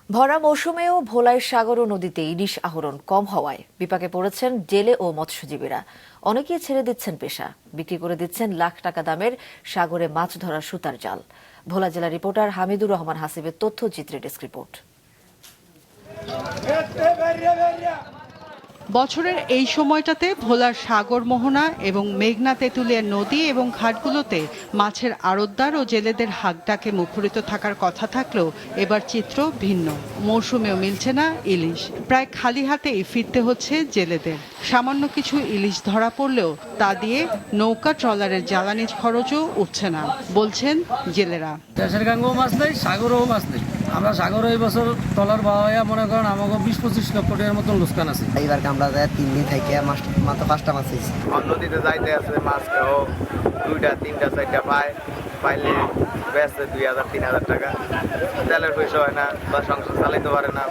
ভরা মৌসুমেও ভোলায় সাগর ও নদীতে ইলিশ আহরণ কম হওয়ায় বিপাকে পড়েছেন জেলে ও মৎস্যজীবীরা। অনেকেই ছেড়ে দিচ্ছেন পেশা, বিক্রি করে দিচ্ছেন লাখ টাকা দামের সাগরে মাছ ধরার সুতার জাল। ভোলা জেলা রিপোর্টার হামিদুর রহমান হাসিবের তথ্যচিত্রে ডেস্ক রিপোর্ট। বছরের এই সময়টাতে ভোলার সাগর মোহনা এবং মেঘনা তেঁতুলিয়া নদী এবং ঘাটগুলোতে মাছের আড়তদার ও জেলেদের হাঁকডাকে মুখরিত থাকার কথা থাকলেও এবার চিত্র ভিন্ন। মৌসুমেও মিলছে না ইলিশ, প্রায় খালি হাতেই ফিরতে হচ্ছে জেলেদের। সামান্য কিছু ইলিশ ধরা পড়লেও তা দিয়ে নৌকা ট্রলারের জ্বালানি খরচও উঠছে না বলছেন জেলেরা। দেশের গাঙ্গেও মাছ নেই, সাগরেও মাছ নেই। আমরা সাগরে এই বছর ট্রলার ভাড়া মনে করেন আমাকে 20-25 লক্ষ টাকার মতন লোকসান আছে। এইবার আমরা 3 দিন থেকে মাত্র 5টা মাছ পেয়েছি। নদীতে যাইতে আছে মাছ 2টা 3টা 4টা পাইলে বেচতে 2000-3000 টাকা। তেলের পয়সা হয় না বা সংসার চালাইতে পারে না।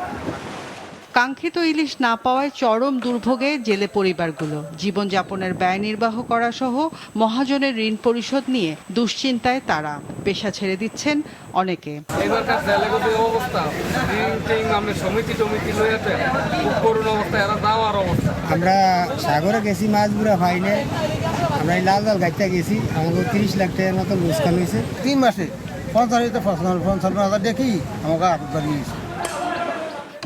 কাঙ্ক্ষিত ইলিশ না পাওয়ায় চরম দুর্ভোগে জেলে পরিবারগুলো। জীবনযাপনের ব্যয় নির্বাহ করা সহ মহাজনের ঋণ পরিশোধ নিয়ে দুশ্চিন্তায় তারা। পেশা ছেড়ে দিচ্ছেন অনেকে। এবারকার জেলেগত অবস্থা, আমরা সমিতি লইয়াতে খুব করুণ অবস্থা, এরা দাওয়ার অবস্থা। আমরা সাগরে গেছি, মাছগুলো পাই না। আমরা এই লাল জাল গাইতে গেছি, আমাকে 30 লাখ টাকার মতো লোকসান হয়েছে। 3 মাসে 50,000 দেখি আমাকে আটক বাড়িয়েছে।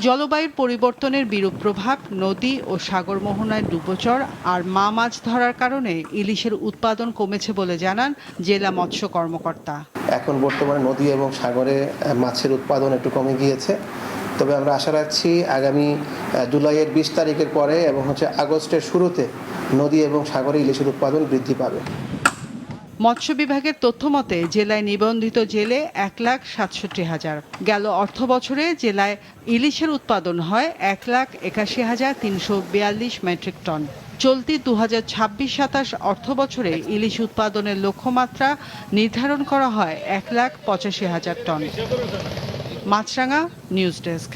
জলবায়ুর পরিবর্তনের বিরূপ প্রভাব, নদী ও সাগর মোহনায় ডুবোচর আর মাছ ধরার কারণে ইলিশের উৎপাদন কমেছে বলে জানান জেলা মৎস্য কর্মকর্তা। এখন বর্তমানে নদী এবং সাগরে মাছের উৎপাদন একটু কমে গিয়েছে, তবে আমরা আশা রাখছি আগামী জুলাইয়ের 20 তারিখের পরে এবং আগস্টের শুরুতে নদী এবং সাগরে ইলিশের উৎপাদন বৃদ্ধি পাবে। মৎস্য বিভাগের তথ্য মতে জেলায় নিবন্ধিত জেলে 1,67,000। গেল অর্থ বছরে জেলায় ইলিশের উৎপাদন হয় 1,81,342 মেট্রিক টন। চলতি 2026-27 অর্থ বছরে ইলিশ উৎপাদনের লক্ষ্যমাত্রা নির্ধারণ করা হয় 1,85,000 টন। মাছরাঙা নিউজ ডেস্ক।